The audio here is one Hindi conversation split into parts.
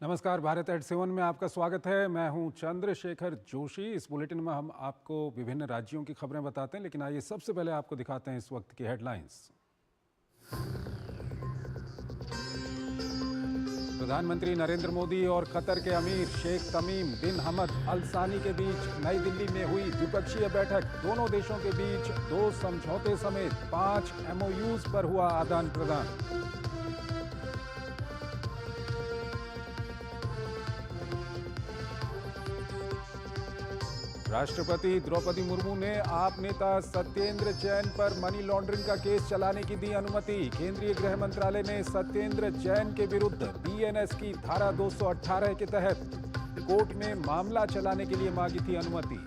नमस्कार, भारत एट 7 में आपका स्वागत है। मैं हूं चंद्रशेखर जोशी। इस बुलेटिन में हम आपको विभिन्न राज्यों की खबरें बताते हैं, लेकिन आइए सबसे पहले आपको दिखाते हैं इस वक्त की हेडलाइंस। प्रधानमंत्री नरेंद्र मोदी और कतर के अमीर शेख तमीम बिन हमद अल सानी के बीच नई दिल्ली में हुई द्विपक्षीय बैठक। दोनों देशों के बीच 2 समझौते समेत 5 MOUs पर हुआ आदान प्रदान। राष्ट्रपति द्रौपदी मुर्मू ने आप नेता सत्येंद्र जैन पर मनी लॉन्ड्रिंग का केस चलाने की दी अनुमति। केंद्रीय गृह मंत्रालय ने सत्येंद्र जैन के विरुद्ध BNS की धारा 218 के तहत कोर्ट में मामला चलाने के लिए मांगी थी अनुमति।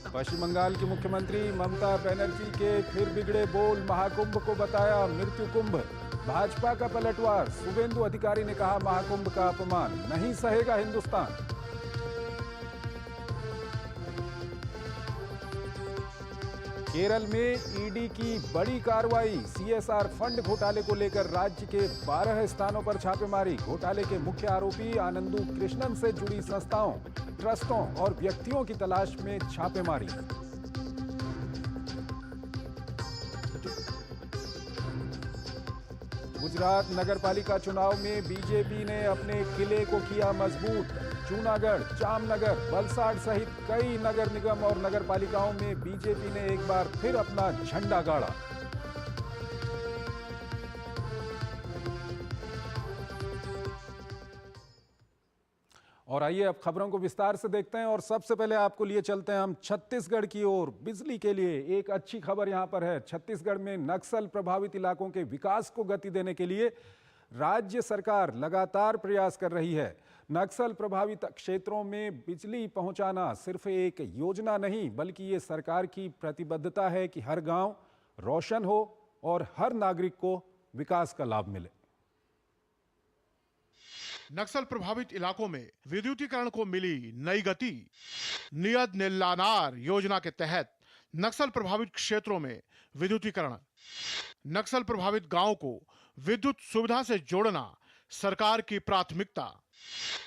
पश्चिम बंगाल की मुख्यमंत्री ममता बनर्जी के फिर बिगड़े बोल, महाकुंभ को बताया मृत्यु कुंभ। भाजपा का पलटवार, शुभेंदु अधिकारी ने कहा महाकुंभ का अपमान नहीं सहेगा हिंदुस्तान। केरल में ED की बड़ी कार्रवाई, CSR फंड घोटाले को लेकर राज्य के 12 स्थानों पर छापेमारी। घोटाले के मुख्य आरोपी आनंदू कृष्णन से जुड़ी संस्थाओं, ट्रस्टों और व्यक्तियों की तलाश में छापेमारी। गुजरात नगरपालिका चुनाव में बीजेपी ने अपने किले को किया मजबूत। जूनागढ़, जामनगर, वलसाड सहित कई नगर निगम और नगरपालिकाओं में बीजेपी ने एक बार फिर अपना झंडा गाड़ा। और आइए अब खबरों को विस्तार से देखते हैं और सबसे पहले आपको लिए चलते हैं हम छत्तीसगढ़ की ओर। बिजली के लिए एक अच्छी खबर यहां पर है। छत्तीसगढ़ में नक्सल प्रभावित इलाकों के विकास को गति देने के लिए राज्य सरकार लगातार प्रयास कर रही है। नक्सल प्रभावित क्षेत्रों में बिजली पहुंचाना सिर्फ एक योजना नहीं, बल्कि ये सरकार की प्रतिबद्धता है कि हर गांव रोशन हो और हर नागरिक को विकास का लाभ मिले। नक्सल प्रभावित इलाकों में विद्युतीकरण को मिली नई गति। नियत निलानार योजना के तहत नक्सल प्रभावित क्षेत्रों में विद्युतीकरण। नक्सल प्रभावित गांवों को विद्युत सुविधा से जोड़ना सरकार की प्राथमिकता।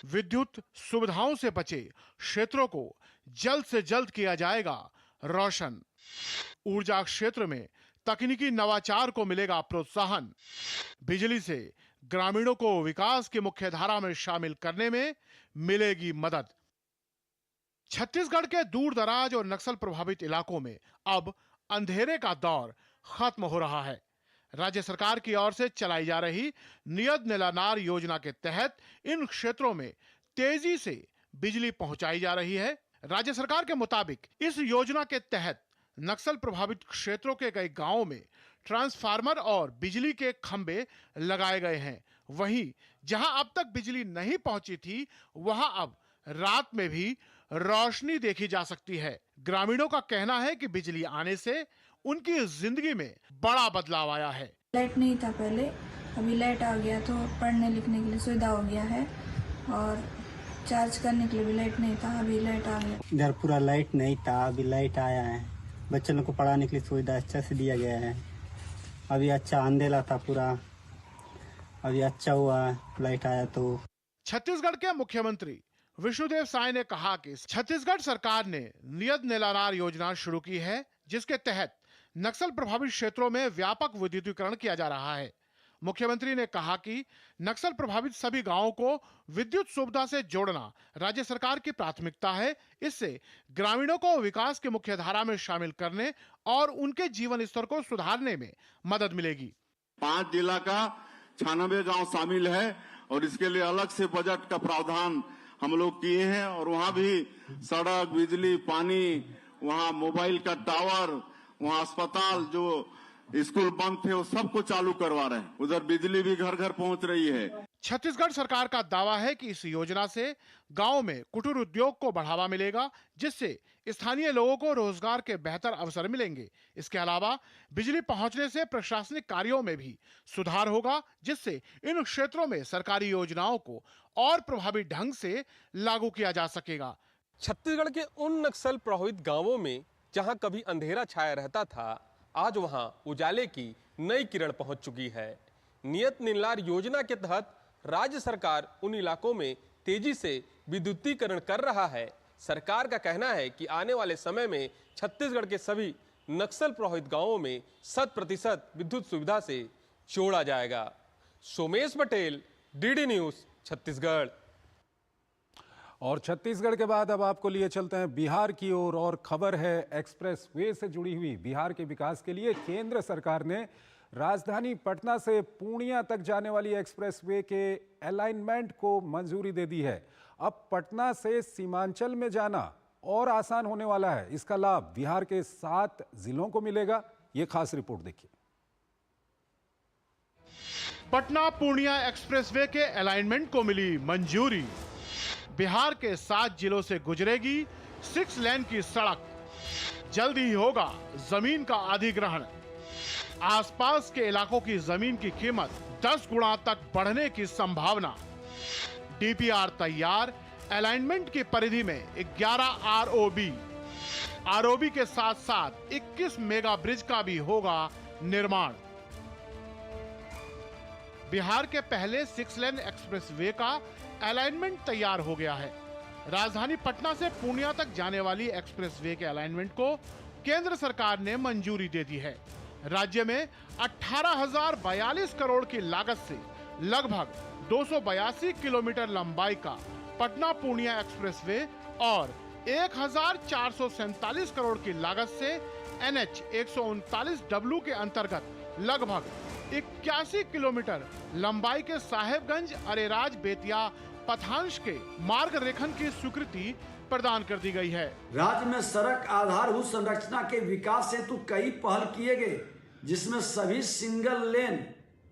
विद्युत सुविधाओं से बचे क्षेत्रों को जल्द से जल्द किया जाएगा रोशन। ऊर्जा क्षेत्र में तकनीकी नवाचार को मिलेगा प्रोत्साहन। बिजली से ग्रामीणों को विकास की मुख्य धारा में शामिल करने में मिलेगी मदद। छत्तीसगढ़ के दूर दराज और नक्सल प्रभावित इलाकों में अब अंधेरे का दौर खत्म हो रहा है। राज्य सरकार की ओर से चलाई जा रही नियत निलानार योजना के तहत इन क्षेत्रों में तेजी से बिजली पहुंचाई जा रही है। राज्य सरकार के मुताबिक इस योजना के तहत नक्सल प्रभावित क्षेत्रों के कई गांवों में ट्रांसफार्मर और बिजली के खंभे लगाए गए हैं। वहीं जहां अब तक बिजली नहीं पहुंची थी, वहां अब रात में भी रोशनी देखी जा सकती है। ग्रामीणों का कहना है कि बिजली आने से उनकी जिंदगी में बड़ा बदलाव आया है। लाइट नहीं था पहले, अभी लाइट आ गया तो पढ़ने लिखने के लिए सुविधा हो गया है, और चार्ज करने के लिए भी लाइट नहीं था, अभी लाइट आ गया। इधर पूरा लाइट नहीं था, अभी लाइट आया है। बच्चों को पढ़ाने के लिए सुविधा अच्छा से दिया गया है। अभी अच्छा अंधेरा था पूरा, अभी अच्छा हुआ लाइट आया तो। छत्तीसगढ़ के मुख्यमंत्री विष्णुदेव साय ने कहा कि छत्तीसगढ़ सरकार ने नियत निलानार योजना शुरू की है, जिसके तहत नक्सल प्रभावित क्षेत्रों में व्यापक विद्युतीकरण किया जा रहा है। मुख्यमंत्री ने कहा कि नक्सल प्रभावित सभी गांवों को विद्युत सुविधा से जोड़ना राज्य सरकार की प्राथमिकता है। इससे ग्रामीणों को विकास की मुख्य धारा में शामिल करने और उनके जीवन स्तर को सुधारने में मदद मिलेगी। 5 जिला का 96 गांव शामिल है और इसके लिए अलग से बजट का प्रावधान हम लोग किए हैं, और वहां भी सड़क, बिजली, पानी, वहां मोबाइल का टावर, वहां अस्पताल, जो स्कूल बंद थे वो सबको चालू करवा रहे हैं। उधर बिजली भी घर घर पहुंच रही है। छत्तीसगढ़ सरकार का दावा है कि इस योजना से गांव में कुटीर उद्योग को बढ़ावा मिलेगा, जिससे स्थानीय लोगों को रोजगार के बेहतर अवसर मिलेंगे। इसके अलावा बिजली पहुंचने से प्रशासनिक कार्यों में भी सुधार होगा, जिससे इन क्षेत्रों में सरकारी योजनाओं को और प्रभावी ढंग से लागू किया जा सकेगा। छत्तीसगढ़ के उन नक्सल प्रभावित गांवों में जहां कभी अंधेरा छाया रहता था, आज वहां उजाले की नई किरण पहुंच चुकी है। नियत नीलार योजना के तहत राज्य सरकार उन इलाकों में तेजी से विद्युतीकरण कर रहा है। सरकार का कहना है कि आने वाले समय में छत्तीसगढ़ के सभी नक्सल प्रभावित गांवों में 100% विद्युत सुविधा से जोड़ा जाएगा। Somesh Patel, DD news, Chhattisgarh. और छत्तीसगढ़ के बाद अब आपको लिए चलते हैं बिहार की ओर और खबर है एक्सप्रेस वे से जुड़ी हुई। बिहार के विकास के लिए केंद्र सरकार ने राजधानी पटना से पूर्णिया तक जाने वाली एक्सप्रेस वे के अलाइनमेंट को मंजूरी दे दी है। अब पटना से सीमांचल में जाना और आसान होने वाला है। इसका लाभ बिहार के 7 जिलों को मिलेगा। ये खास रिपोर्ट देखिए। पटना पूर्णिया एक्सप्रेसवे के अलाइनमेंट को मिली मंजूरी। बिहार के 7 जिलों से गुजरेगी 6 लेन की सड़क। जल्द ही होगा जमीन का अधिग्रहण। आसपास के इलाकों की जमीन की कीमत 10 गुना तक बढ़ने की संभावना। डीपीआर तैयार। अलाइनमेंट की परिधि में 11 आरओबी के साथ साथ 21 मेगा ब्रिज का भी होगा निर्माण। बिहार के पहले 6 लेन एक्सप्रेसवे का अलाइनमेंट तैयार हो गया है। राजधानी पटना से पूर्णिया तक जाने वाली एक्सप्रेसवे के अलाइनमेंट को केंद्र सरकार ने मंजूरी दे दी है। राज्य में 18,042 करोड़ की लागत से लगभग 282 किलोमीटर लंबाई का पटना पूर्णिया एक्सप्रेसवे और 1,447 करोड़ की लागत से NH 139W के अंतर्गत लगभग 81 किलोमीटर लंबाई के साहेबगंज अरेराज बेतिया पथांश के मार्ग रेखन की स्वीकृति प्रदान कर दी गई है। राज्य में सड़क आधारभूत संरचना के विकास हेतु कई पहल किए गए, जिसमें सभी सिंगल लेन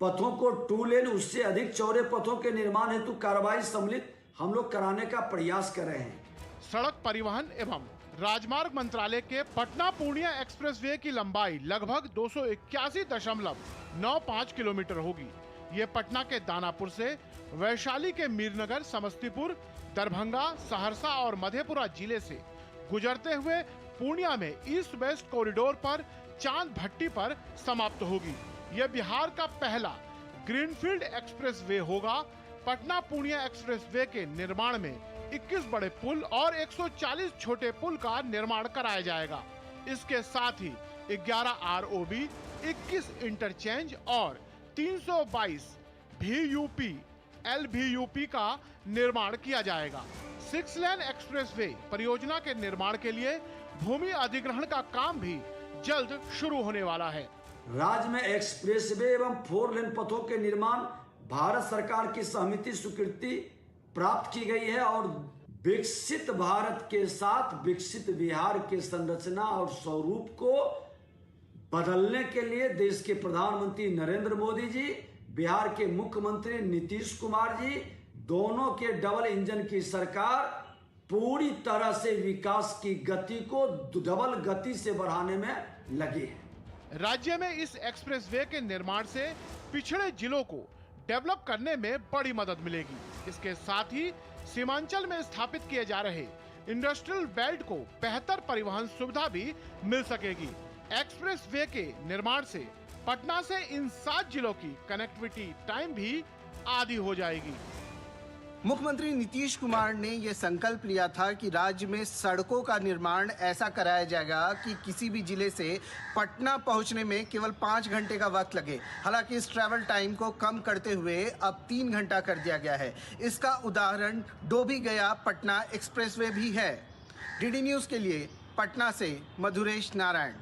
पथों को 2 लेन उससे अधिक चौड़े पथों के निर्माण हेतु कार्रवाई सम्मिलित हम लोग कराने का प्रयास कर रहे हैं। सड़क परिवहन एवं राजमार्ग मंत्रालय के पटना पूर्णिया एक्सप्रेसवे की लंबाई लगभग 281.95 किलोमीटर होगी। ये पटना के दानापुर से वैशाली के मीरनगर, समस्तीपुर, दरभंगा, सहरसा और मधेपुरा जिले से गुजरते हुए पूर्णिया में ईस्ट वेस्ट कॉरिडोर पर चांद भट्टी पर समाप्त होगी। यह बिहार का पहला ग्रीनफील्ड एक्सप्रेसवे होगा। पटना पूर्णिया एक्सप्रेसवे के निर्माण में 21 बड़े पुल और 140 छोटे पुल का निर्माण कराया जाएगा। इसके साथ ही 11 आरओबी, 21 इंटरचेंज और 322 VUP, LVUP का निर्माण किया जाएगा। 6 लेन एक्सप्रेसवे परियोजना के निर्माण के लिए भूमि अधिग्रहण का काम भी जल्द शुरू होने वाला है। राज्य में एक्सप्रेसवे एवं 4 लेन पथों के निर्माण भारत सरकार की सहमति स्वीकृति प्राप्त की गई है और विकसित भारत के साथ विकसित बिहार के संरचना और स्वरूप को बदलने के लिए देश के प्रधानमंत्री नरेंद्र मोदी जी, बिहार के मुख्यमंत्री नीतीश कुमार जी, दोनों के डबल इंजन की सरकार पूरी तरह से विकास की गति को डबल गति से बढ़ाने में लगी है। राज्य में इस एक्सप्रेसवे के निर्माण से पिछड़े जिलों को डेवलप करने में बड़ी मदद मिलेगी। इसके साथ ही सीमांचल में स्थापित किए जा रहे इंडस्ट्रियल बेल्ट को बेहतर परिवहन सुविधा भी मिल सकेगी। एक्सप्रेसवे के निर्माण से पटना से इन 7 जिलों की कनेक्टिविटी टाइम भी आधी हो जाएगी। मुख्यमंत्री नीतीश कुमार ने यह संकल्प लिया था कि राज्य में सड़कों का निर्माण ऐसा कराया जाएगा कि किसी भी जिले से पटना पहुंचने में केवल 5 घंटे का वक्त लगे। हालांकि इस ट्रैवल टाइम को कम करते हुए अब 3 घंटा कर दिया गया है। इसका उदाहरण डोभी गया पटना एक्सप्रेसवे भी है। डीडी न्यूज़ के लिए पटना से मधुरेश नारायण।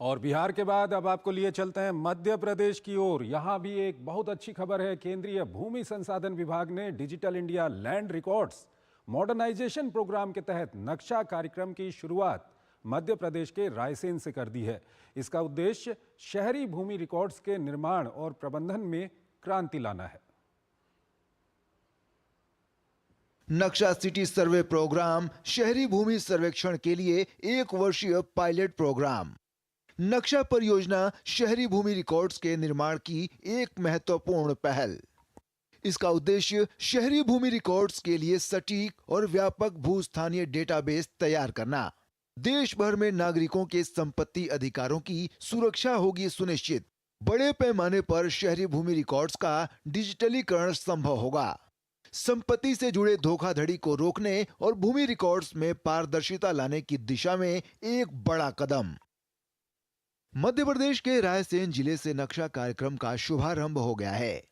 और बिहार के बाद अब आपको लिए चलते हैं मध्य प्रदेश की ओर। यहां भी एक बहुत अच्छी खबर है। केंद्रीय भूमि संसाधन विभाग ने digital India land records modernization programme के तहत नक्शा कार्यक्रम की शुरुआत मध्य प्रदेश के रायसेन से कर दी है। इसका उद्देश्य शहरी भूमि रिकॉर्ड्स के निर्माण और प्रबंधन में क्रांति लाना है। नक्शा सिटी सर्वे प्रोग्राम शहरी भूमि सर्वेक्षण के लिए 1 वर्षीय पायलट प्रोग्राम। नक्शा परियोजना शहरी भूमि रिकॉर्ड्स के निर्माण की एक महत्वपूर्ण पहल। इसका उद्देश्य शहरी भूमि रिकॉर्ड्स के लिए सटीक और व्यापक भूस्थानीय डेटाबेस तैयार करना। देश भर में नागरिकों के संपत्ति अधिकारों की सुरक्षा होगी सुनिश्चित। बड़े पैमाने पर शहरी भूमि रिकॉर्ड्स का डिजिटलीकरण संभव होगा। संपत्ति से जुड़े धोखाधड़ी को रोकने और भूमि रिकॉर्ड्स में पारदर्शिता लाने की दिशा में एक बड़ा कदम। मध्य प्रदेश के रायसेन जिले से नक्शा कार्यक्रम का शुभारंभ हो गया है।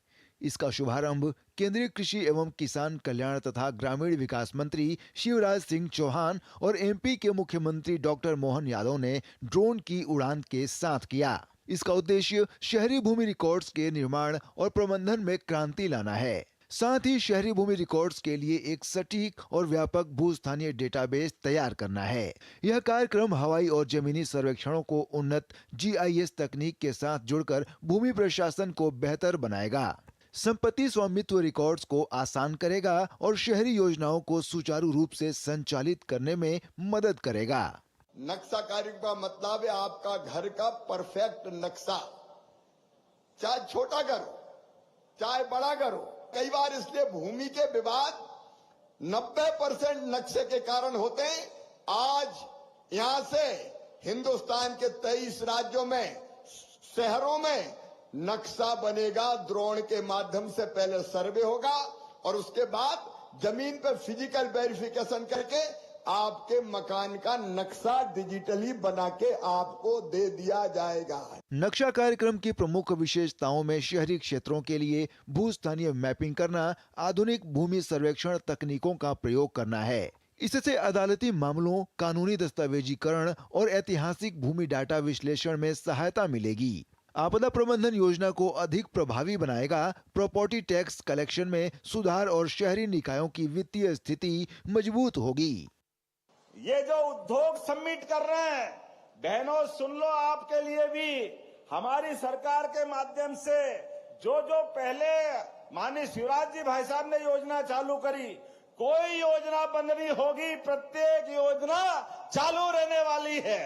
इसका शुभारंभ केंद्रीय कृषि एवं किसान कल्याण तथा ग्रामीण विकास मंत्री शिवराज सिंह चौहान और एमपी के मुख्यमंत्री डॉक्टर मोहन यादव ने ड्रोन की उड़ान के साथ किया। इसका उद्देश्य शहरी भूमि रिकॉर्ड्स के निर्माण और प्रबंधन में क्रांति लाना है। साथ ही शहरी भूमि रिकॉर्ड्स के लिए एक सटीक और व्यापक भूस्थानीय डेटाबेस तैयार करना है। यह कार्यक्रम हवाई और जमीनी सर्वेक्षणों को उन्नत GIS तकनीक के साथ जुड़कर भूमि प्रशासन को बेहतर बनाएगा, संपत्ति स्वामित्व रिकॉर्ड्स को आसान करेगा और शहरी योजनाओं को सुचारू रूप से संचालित करने में मदद करेगा। नक्शा कार्यक्रम का मतलब है आपका घर का परफेक्ट नक्शा, चाहे छोटा घर हो चाहे बड़ा घर हो। कई बार इसलिए भूमि के विवाद 90% नक्शे के कारण होते हैं। आज यहां से हिंदुस्तान के 23 राज्यों में शहरों में नक्शा बनेगा। ड्रोन के माध्यम से पहले सर्वे होगा और उसके बाद जमीन पर फिजिकल वेरिफिकेशन करके आपके मकान का नक्शा डिजिटली बना के आपको दे दिया जाएगा। नक्शा कार्यक्रम की प्रमुख विशेषताओं में शहरी क्षेत्रों के लिए भूस्थानीय मैपिंग करना, आधुनिक भूमि सर्वेक्षण तकनीकों का प्रयोग करना है। इससे अदालती मामलों, कानूनी दस्तावेजीकरण और ऐतिहासिक भूमि डाटा विश्लेषण में सहायता मिलेगी। आपदा प्रबंधन योजना को अधिक प्रभावी बनाएगा। प्रॉपर्टी टैक्स कलेक्शन में सुधार और शहरी निकायों की वित्तीय स्थिति मजबूत होगी। ये जो उद्योग सबमिट कर रहे हैं, बहनों सुन लो, आपके लिए भी हमारी सरकार के माध्यम से जो पहले माननीय शिवराज जी भाई साहब ने योजना चालू करी, कोई योजना बंद नहीं होगी, प्रत्येक योजना चालू रहने वाली है।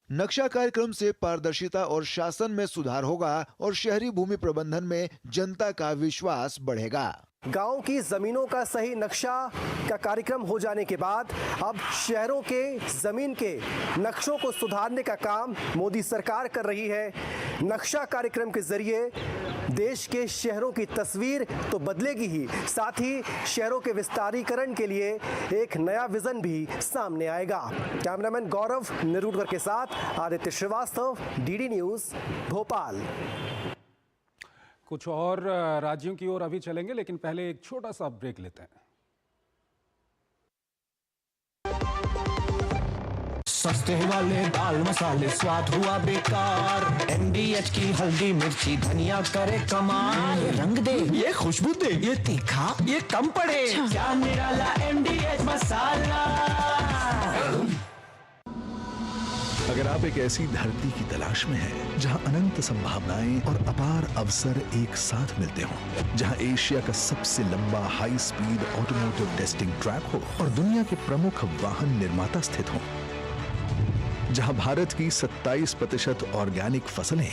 नक्शा कार्यक्रम से पारदर्शिता और शासन में सुधार होगा और शहरी भूमि प्रबंधन में जनता का विश्वास बढ़ेगा। गांव की जमीनों का सही नक्शा का कार्यक्रम हो जाने के बाद अब शहरों के जमीन के नक्शों को सुधारने का काम मोदी सरकार कर रही है। नक्शा कार्यक्रम के जरिए देश के शहरों की तस्वीर तो बदलेगी ही, साथ ही शहरों के विस्तारीकरण के लिए एक नया विजन भी सामने आएगा। कैमरामैन गौरव निरूडकर के साथ आदित्य श्रीवास्तव, DD न्यूज, भोपाल। कुछ और राज्यों की ओर अभी चलेंगे, लेकिन पहले एक छोटा सा ब्रेक लेते हैं। सस्ते वाले दाल मसाले स्वाद हुआ बेकार, MDH की हल्दी मिर्ची धनिया करे कमाल। ये रंग दे, ये खुशबू दे, ये तीखा, ये कम पड़े, क्या निराला MDH मसाला। अगर आप एक ऐसी धरती की तलाश में हैं जहां अनंत संभावनाएं और अपार अवसर एक साथ मिलते हों, जहां एशिया का सबसे लंबा high speed automotive testing track हो और दुनिया के प्रमुख वाहन निर्माता स्थित हों, जहां भारत की 27% ऑर्गेनिक फसलें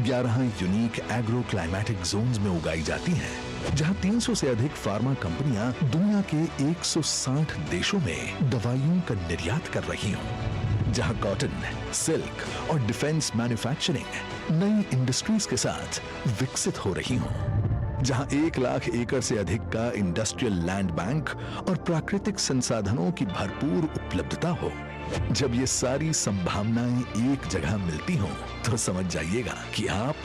11 यूनिक एग्रो क्लाइमेटिक जोन्स में उगाई जाती हैं, जहां 300 से अधिक फार्मा कंपनियां दुनिया के 160 देशों में दवाइयों का निर्यात कर रही हों, जहां कॉटन, सिल्क और डिफेंस मैन्युफैक्चरिंग नई इंडस्ट्रीज के साथ विकसित हो रही हों, जहां 1 लाख एकड़ से अधिक का इंडस्ट्रियल लैंड बैंक और प्राकृतिक संसाधनों की भरपूर उपलब्धता हो। जब ये सारी संभावनाएं एक जगह मिलती हों, तो समझ जाइएगा कि आप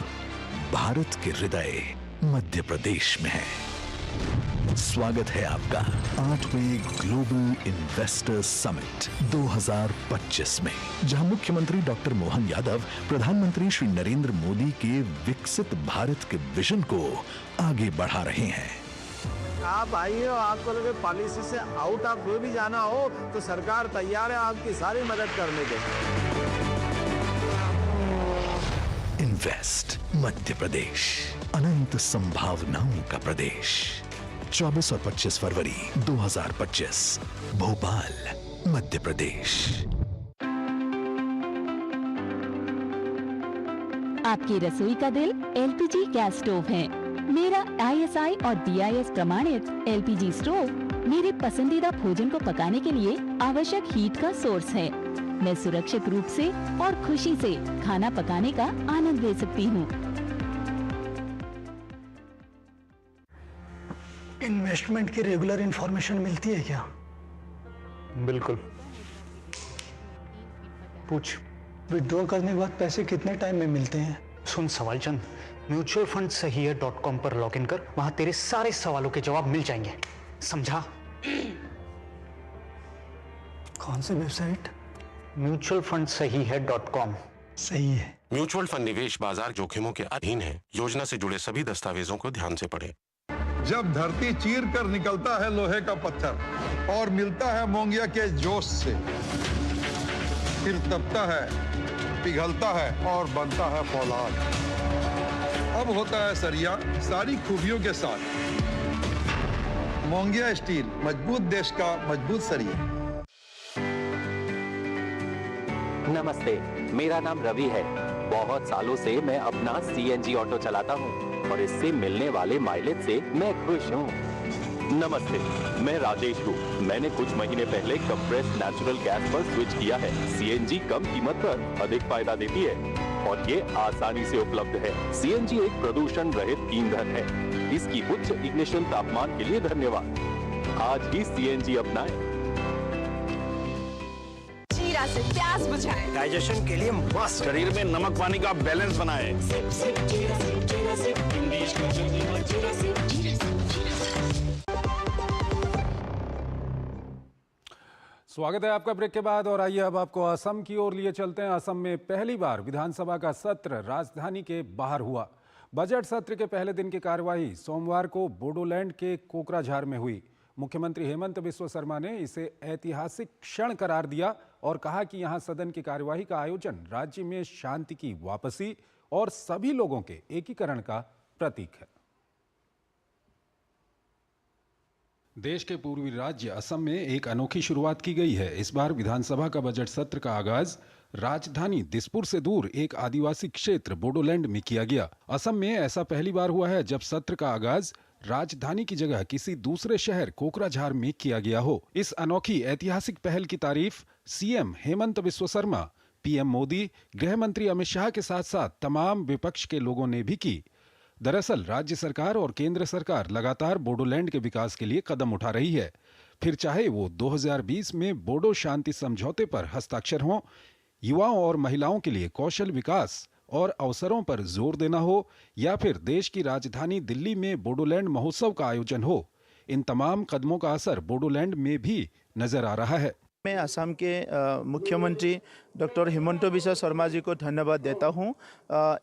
भारत के हृदय मध्य प्रदेश में हैं। स्वागत है आपका 8वें ग्लोबल इन्वेस्टर्स समिट 2025 में, जहां मुख्यमंत्री डॉक्टर मोहन यादव प्रधानमंत्री श्री नरेंद्र मोदी के विकसित भारत के विजन को आगे बढ़ा रहे हैं। आप आइए, आपको लगे पॉलिसी से आउट ऑफ वे भी जाना हो तो सरकार तैयार है आपकी सारी मदद करने के। इन्वेस्ट मध्य प्रदेश, अनंत संभावनाओं का प्रदेश। 24 और 25 फरवरी 2025, भोपाल, मध्य प्रदेश। आपकी रसोई का दिल LPG गैस स्टोव है। मेरा ISI और BIS प्रमाणित LPG स्टोव मेरे पसंदीदा भोजन को पकाने के लिए आवश्यक हीट का सोर्स है। मैं सुरक्षित रूप से और खुशी से खाना पकाने का आनंद ले सकती हूँ। इन्वेस्टमेंट की रेगुलर इंफॉर्मेशन मिलती है क्या? बिल्कुल। पूछ। विड्रॉ करने के बाद पैसे कितने टाइम में मिलते हैं? सुन सवाल चंद, म्यूचुअल फंड सही है .com पर लॉग इन कर, वहां तेरे सारे सवालों के जवाब मिल जाएंगे, समझा? कौन सी वेबसाइट? म्यूचुअल फंड सही है .com। सही है। म्यूचुअल फंड निवेश बाजार जोखिमों के अधीन है। योजना से जुड़े सभी दस्तावेजों को ध्यान से पढ़ें। जब धरती चीर कर निकलता है लोहे का पत्थर और मिलता है मोंगिया के जोश से, फिर तपता है, पिघलता है और बनता है फौलाद। अब होता है सरिया सारी खूबियों के साथ। मोंगिया स्टील, मजबूत देश का मजबूत सरिया। नमस्ते, मेरा नाम रवि है। बहुत सालों से मैं अपना CNG ऑटो चलाता हूँ और इससे मिलने वाले माइलेज से मैं खुश हूँ। नमस्ते, मैं राजेश हूँ। मैंने कुछ महीने पहले कंप्रेस्ड नेचुरल गैस पर स्विच किया है। CNG कम कीमत पर अधिक फायदा देती है और ये आसानी से उपलब्ध है। CNG एक प्रदूषण रहित ईंधन है। इसकी उच्च इग्निशन तापमान के लिए धन्यवाद। आज ही CNG अपनाएं। जीरा से प्यास बुझाएं। डाइजेशन के लिए मस्त। शरीर में नमक पानी का बैलेंस बनाए। स्वागत है आपका ब्रेक के बाद और आइए अब आपको असम की ओर लिए चलते हैं। असम में पहली बार विधानसभा का सत्र राजधानी के बाहर हुआ। बजट सत्र के पहले दिन की कार्यवाही सोमवार को बोडोलैंड के कोकराझार में हुई। मुख्यमंत्री हेमंत बिस्वा शर्मा ने इसे ऐतिहासिक क्षण करार दिया और कहा कि यहां सदन की कार्यवाही का आयोजन राज्य में शांति की वापसी और सभी लोगों के एकीकरण का प्रतीक है। देश के पूर्वी राज्य असम में एक अनोखी शुरुआत की गई है। इस बार विधानसभा का बजट सत्र का आगाज राजधानी दिसपुर से दूर एक आदिवासी क्षेत्र बोडोलैंड में किया गया। असम में ऐसा पहली बार हुआ है जब सत्र का आगाज राजधानी की जगह किसी दूसरे शहर कोकराझार में किया गया हो। इस अनोखी ऐतिहासिक पहल की तारीफ CM हेमंत बिस्वा शर्मा, PM मोदी, गृह मंत्री अमित शाह के साथ साथ तमाम विपक्ष के लोगों ने भी की। दरअसल राज्य सरकार और केंद्र सरकार लगातार बोडोलैंड के विकास के लिए कदम उठा रही है। फिर चाहे वो 2020 में बोडो शांति समझौते पर हस्ताक्षर हों, युवाओं और महिलाओं के लिए कौशल विकास और अवसरों पर जोर देना हो या फिर देश की राजधानी दिल्ली में बोडोलैंड महोत्सव का आयोजन हो, इन तमाम कदमों का असर बोडोलैंड में भी नजर आ रहा है। मैं असम के मुख्यमंत्री डॉक्टर हिमंत बिस्वा शर्मा जी को धन्यवाद देता हूं।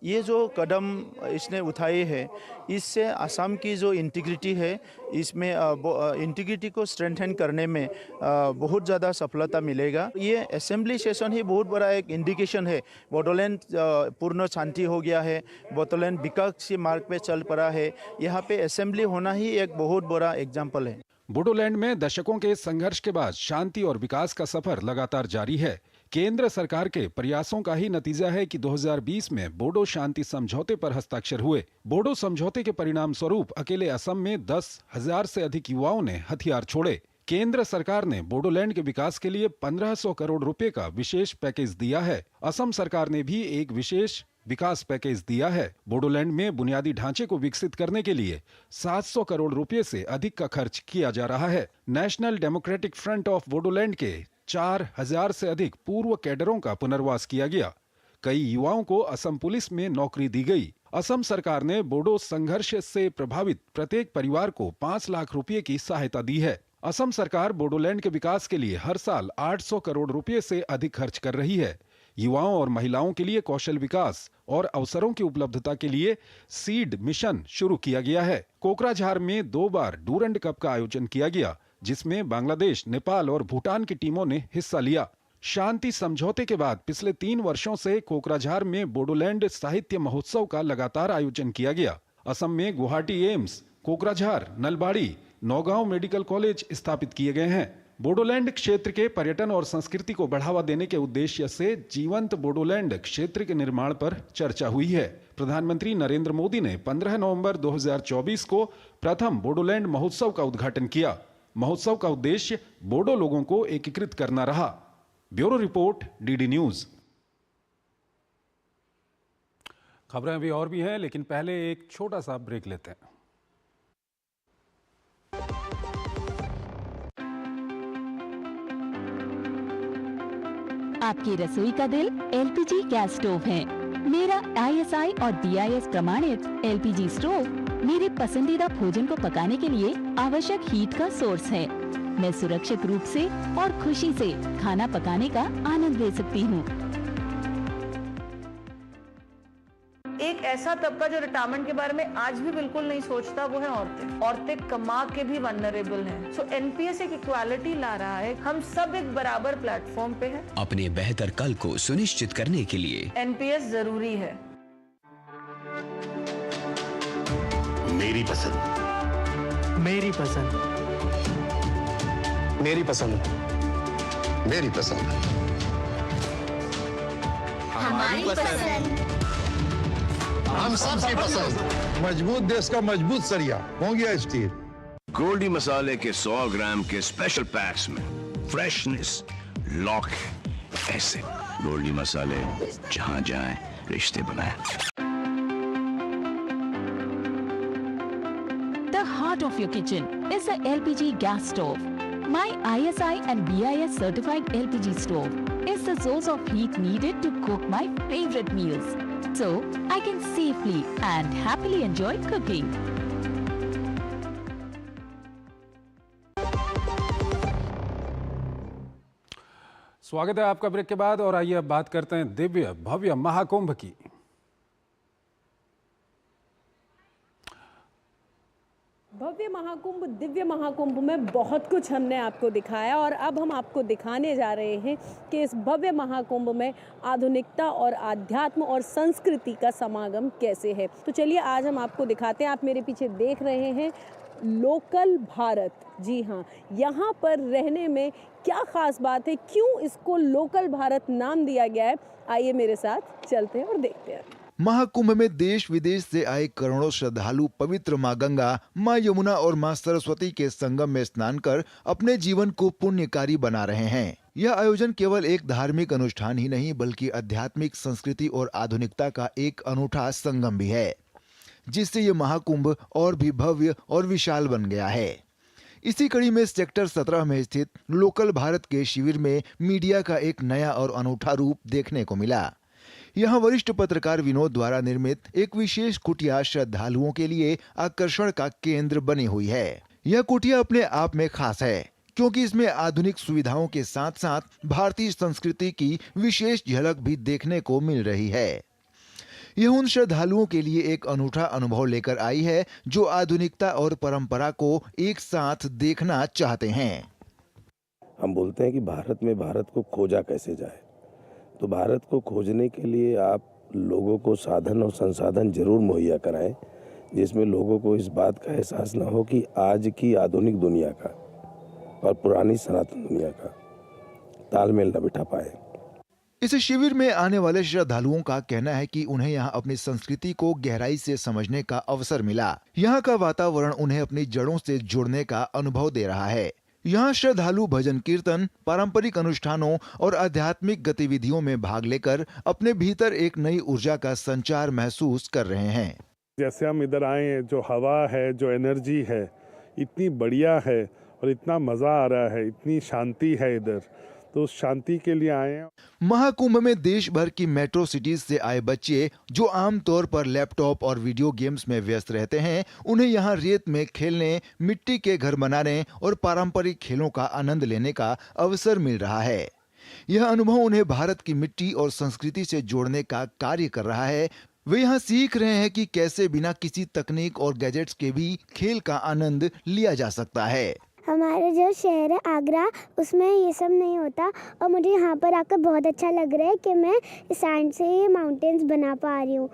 ये जो कदम इसने उठाए हैं, इससे असम की जो इंटीग्रिटी है, इसमें इंटीग्रिटी को स्ट्रेंथन करने में बहुत ज़्यादा सफलता मिलेगा। ये असेंबली सेशन ही बहुत बड़ा एक इंडिकेशन है। बोडोलैंड पूर्ण शांति हो गया है, बोडोलैंड विकास के मार्ग पे चल पड़ा है। यहाँ पे असेंबली होना ही एक बहुत बड़ा एग्जाम्पल है। बोडोलैंड में दशकों के संघर्ष के बाद शांति और विकास का सफर लगातार जारी है। केंद्र सरकार के प्रयासों का ही नतीजा है कि 2020 में बोडो शांति समझौते पर हस्ताक्षर हुए। बोडो समझौते के परिणाम स्वरूप अकेले असम में 10,000 से अधिक युवाओं ने हथियार छोड़े। केंद्र सरकार ने बोडोलैंड के विकास के लिए 1500 करोड़ रुपए का विशेष पैकेज दिया है। असम सरकार ने भी एक विशेष विकास पैकेज दिया है। बोडोलैंड में बुनियादी ढांचे को विकसित करने के लिए 700 करोड़ रुपए से अधिक का खर्च किया जा रहा है। National democratic front of Bodoland के 4000 से अधिक पूर्व कैडरों का पुनर्वास किया गया। कई युवाओं को असम पुलिस में नौकरी दी गई। असम सरकार ने बोडो संघर्ष से प्रभावित प्रत्येक परिवार को 5 लाख रुपए की सहायता दी है। असम सरकार बोडोलैंड के विकास के लिए हर साल 800 करोड़ रुपए से अधिक खर्च कर रही है। युवाओं और महिलाओं के लिए कौशल विकास और अवसरों की उपलब्धता के लिए सीड मिशन शुरू किया गया है। कोकराझार में 2 बार डूरंड कप का आयोजन किया गया, जिसमें बांग्लादेश, नेपाल और भूटान की टीमों ने हिस्सा लिया। शांति समझौते के बाद पिछले 3 वर्षों से कोकराझार में बोडोलैंड साहित्य महोत्सव का लगातार आयोजन किया गया। असम में Guwahati AIIMS, Kokrajhar, Nalbari, Naugaon medical college स्थापित किए गए हैं। बोडोलैंड क्षेत्र के पर्यटन और संस्कृति को बढ़ावा देने के उद्देश्य से जीवंत बोडोलैंड क्षेत्र के निर्माण पर चर्चा हुई है। प्रधानमंत्री नरेंद्र मोदी ने 15 नवंबर 2024 को प्रथम बोडोलैंड महोत्सव का उद्घाटन किया। महोत्सव का उद्देश्य बोडो लोगों को एकीकृत करना रहा। Bureau report, DD news. खबरें अभी और भी हैं, लेकिन पहले एक छोटा सा ब्रेक लेते हैं। आपकी रसोई का दिल एलपीजी गैस स्टोव है। मेरा आईएसआई और डीआईएस प्रमाणित एलपीजी स्टोव मेरे पसंदीदा भोजन को पकाने के लिए आवश्यक हीट का सोर्स है। मैं सुरक्षित रूप से और खुशी से खाना पकाने का आनंद ले सकती हूँ। एक ऐसा तबका जो रिटायरमेंट के बारे में आज भी बिल्कुल नहीं सोचता, वो है औरतें। औरतें कमा के भी वल्नरेबल हैं। सो एनपीएस एक इक्वालिटी ला रहा है। हम सब एक बराबर प्लेटफॉर्म पे हैं। अपने बेहतर कल को सुनिश्चित करने के लिए एनपीएस जरूरी है। मेरी पसंद, मेरी पसंद, मेरी पसंद, मेरी पसंद, हमारी पसंद, हम सबकी पसंद। मजबूत देश का मजबूत सरिया होंगे स्टील। गोल्डी मसाले के 100 ग्राम के स्पेशल पैक्स में फ्रेशनेस लॉक है। ऐसे गोल्डी मसाले जहां जाएं रिश्ते बनाएं। The heart of your kitchen is the LPG gas stove. My ISI and BIS certified LPG stove is the source of heat needed to cook my favorite meals. So I can safely and happily enjoy cooking. स्वागत है आपका ब्रेक के बाद, और आइए अब बात करते हैं दिव्य भव्य महाकुंभ की। भव्य महाकुंभ, दिव्य महाकुंभ में बहुत कुछ हमने आपको दिखाया, और अब हम आपको दिखाने जा रहे हैं कि इस भव्य महाकुंभ में आधुनिकता और आध्यात्म और संस्कृति का समागम कैसे है। तो चलिए आज हम आपको दिखाते हैं। आप मेरे पीछे देख रहे हैं लोकल भारत। जी हाँ, यहाँ पर रहने में क्या खास बात है, क्यों इसको लोकल भारत नाम दिया गया है, आइए मेरे साथ चलते हैं और देखते हैं। महाकुंभ में देश विदेश से आए करोड़ों श्रद्धालु पवित्र मां गंगा, मां यमुना और मां सरस्वती के संगम में स्नान कर अपने जीवन को पुण्यकारी बना रहे हैं। यह आयोजन केवल एक धार्मिक अनुष्ठान ही नहीं, बल्कि आध्यात्मिक संस्कृति और आधुनिकता का एक अनूठा संगम भी है, जिससे ये महाकुंभ और भी भव्य और विशाल बन गया है। इसी कड़ी में सेक्टर 17 में स्थित लोकल भारत के शिविर में मीडिया का एक नया और अनूठा रूप देखने को मिला। यहाँ वरिष्ठ पत्रकार विनोद द्वारा निर्मित एक विशेष कुटिया श्रद्धालुओं के लिए आकर्षण का केंद्र बनी हुई है। यह कुटिया अपने आप में खास है, क्योंकि इसमें आधुनिक सुविधाओं के साथ साथ भारतीय संस्कृति की विशेष झलक भी देखने को मिल रही है। यह उन श्रद्धालुओं के लिए एक अनूठा अनुभव लेकर आई है जो आधुनिकता और परंपरा को एक साथ देखना चाहते हैं। हम बोलते हैं कि भारत में भारत को खोजा कैसे जाए, तो भारत को खोजने के लिए आप लोगों को साधन और संसाधन जरूर मुहैया कराएं, जिसमें लोगों को इस बात का एहसास न हो कि आज की आधुनिक दुनिया का और पुरानी सनातन दुनिया का तालमेल न बिठा पाए। इस शिविर में आने वाले श्रद्धालुओं का कहना है कि उन्हें यहाँ अपनी संस्कृति को गहराई से समझने का अवसर मिला। यहाँ का वातावरण उन्हें अपनी जड़ों से जुड़ने का अनुभव दे रहा है। यहाँ श्रद्धालु भजन कीर्तन, पारंपरिक अनुष्ठानों और आध्यात्मिक गतिविधियों में भाग लेकर अपने भीतर एक नई ऊर्जा का संचार महसूस कर रहे हैं। जैसे हम इधर आए, जो हवा है, जो एनर्जी है, इतनी बढ़िया है और इतना मजा आ रहा है, इतनी शांति है इधर, तो उस शांति के लिए आए हैं। महाकुंभ में देश भर की मेट्रो सिटीज से आए बच्चे जो आमतौर पर लैपटॉप और वीडियो गेम्स में व्यस्त रहते हैं, उन्हें यहाँ रेत में खेलने, मिट्टी के घर बनाने और पारंपरिक खेलों का आनंद लेने का अवसर मिल रहा है। यह अनुभव उन्हें भारत की मिट्टी और संस्कृति से जोड़ने का कार्य कर रहा है। वे यहाँ सीख रहे हैं कि कैसे बिना किसी तकनीक और गैजेट्स के भी खेल का आनंद लिया जा सकता है। हमारे जो शहर है आगरा, उसमें ये सब नहीं होता, और मुझे यहाँ पर आकर बहुत अच्छा लग रहा है कि मैं सैंड से ये माउंटेन्स बना पा रही हूँ।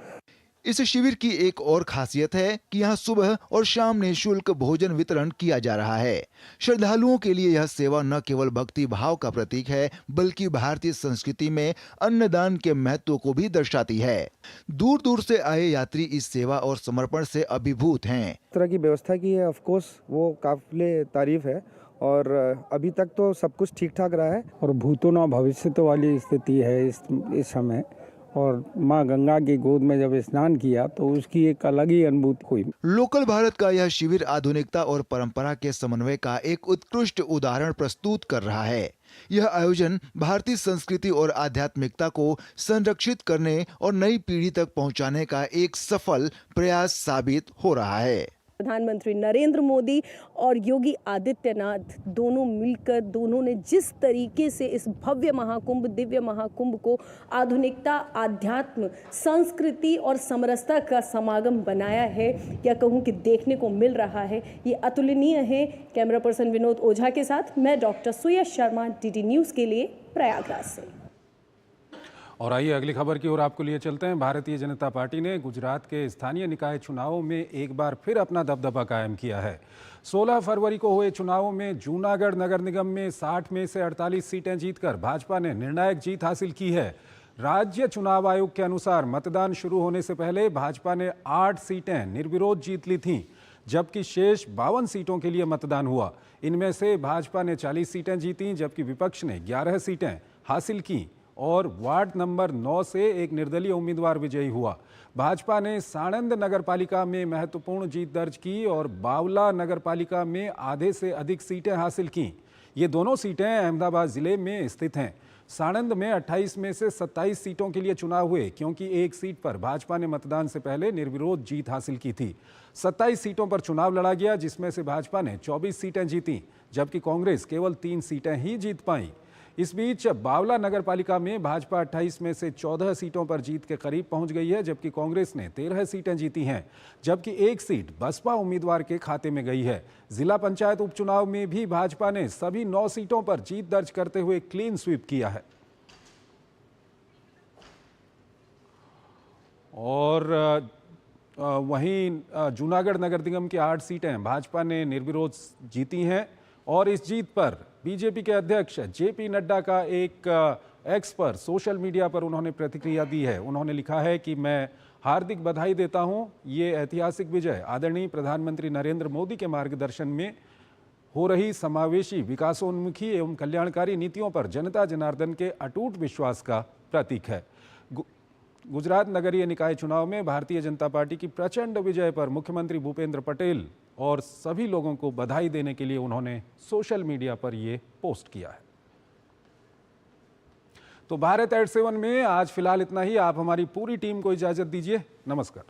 इस शिविर की एक और खासियत है कि यहाँ सुबह और शाम निःशुल्क भोजन वितरण किया जा रहा है। श्रद्धालुओं के लिए यह सेवा न केवल भक्ति भाव का प्रतीक है, बल्कि भारतीय संस्कृति में अन्नदान के महत्व को भी दर्शाती है। दूर दूर से आए यात्री इस सेवा और समर्पण से अभिभूत हैं। इस तरह की व्यवस्था की है, ऑफ कोर्स वो काबिले तारीफ है, और अभी तक तो सब कुछ ठीक ठाक रहा है। और भूतो न भविष्यतो वाली स्थिति है इस समय। और माँ गंगा की गोद में जब स्नान किया तो उसकी एक अलग ही अनुभूति हुई। लोकल भारत का यह शिविर आधुनिकता और परंपरा के समन्वय का एक उत्कृष्ट उदाहरण प्रस्तुत कर रहा है। यह आयोजन भारतीय संस्कृति और आध्यात्मिकता को संरक्षित करने और नई पीढ़ी तक पहुंचाने का एक सफल प्रयास साबित हो रहा है। प्रधानमंत्री नरेंद्र मोदी और योगी आदित्यनाथ दोनों मिलकर दोनों ने जिस तरीके से इस भव्य महाकुंभ, दिव्य महाकुंभ को आधुनिकता, आध्यात्म, संस्कृति और समरसता का समागम बनाया है, या कहूँ कि देखने को मिल रहा है, ये अतुलनीय है। कैमरा पर्सन विनोद ओझा के साथ मैं डॉक्टर सुयश शर्मा, डीडी न्यूज़ के लिए प्रयागराज से। और आइए अगली खबर की ओर आपको लिए चलते हैं। भारतीय जनता पार्टी ने गुजरात के स्थानीय निकाय चुनावों में एक बार फिर अपना दबदबा कायम किया है। 16 फरवरी को हुए चुनावों में जूनागढ़ नगर निगम में 60 में से 48 सीटें जीतकर भाजपा ने निर्णायक जीत हासिल की है। राज्य चुनाव आयोग के अनुसार मतदान शुरू होने से पहले भाजपा ने 8 सीटें निर्विरोध जीत ली थीं, जबकि शेष 52 सीटों के लिए मतदान हुआ। इनमें से भाजपा ने 40 सीटें जीती, जबकि विपक्ष ने 11 सीटें हासिल की और वार्ड नंबर 9 से एक निर्दलीय उम्मीदवार विजयी हुआ। भाजपा ने साणंद नगरपालिका में महत्वपूर्ण जीत दर्ज की और बावला नगरपालिका में आधे से अधिक सीटें हासिल की। ये दोनों सीटें अहमदाबाद जिले में स्थित हैं। साणंद में 28 में से 27 सीटों के लिए चुनाव हुए, क्योंकि एक सीट पर भाजपा ने मतदान से पहले निर्विरोध जीत हासिल की थी। 27 सीटों पर चुनाव लड़ा गया, जिसमें से भाजपा ने 24 सीटें जीती, जबकि कांग्रेस केवल 3 सीटें ही जीत पाई। इस बीच बावला नगरपालिका में भाजपा 28 में से 14 सीटों पर जीत के करीब पहुंच गई है, जबकि कांग्रेस ने 13 सीटें जीती हैं, जबकि एक सीट बसपा उम्मीदवार के खाते में गई है। जिला पंचायत उपचुनाव में भी भाजपा ने सभी 9 सीटों पर जीत दर्ज करते हुए क्लीन स्वीप किया है। और वहीं जूनागढ़ नगर निगम की 8 सीटें भाजपा ने निर्विरोध जीती हैं और इस जीत पर बीजेपी के अध्यक्ष जेपी नड्डा का एक एक्स पर सोशल मीडिया पर उन्होंने प्रतिक्रिया दी है। उन्होंने लिखा है कि मैं हार्दिक बधाई देता हूं, ये ऐतिहासिक विजय आदरणीय प्रधानमंत्री नरेंद्र मोदी के मार्गदर्शन में हो रही समावेशी, विकासोन्मुखी एवं कल्याणकारी नीतियों पर जनता जनार्दन के अटूट विश्वास का प्रतीक है। गुजरात नगरीय निकाय चुनाव में भारतीय जनता पार्टी की प्रचंड विजय पर मुख्यमंत्री भूपेंद्र पटेल और सभी लोगों को बधाई देने के लिए उन्होंने सोशल मीडिया पर ये पोस्ट किया है। तो भारत@7 में आज फिलहाल इतना ही। आप हमारी पूरी टीम को इजाजत दीजिए। नमस्कार।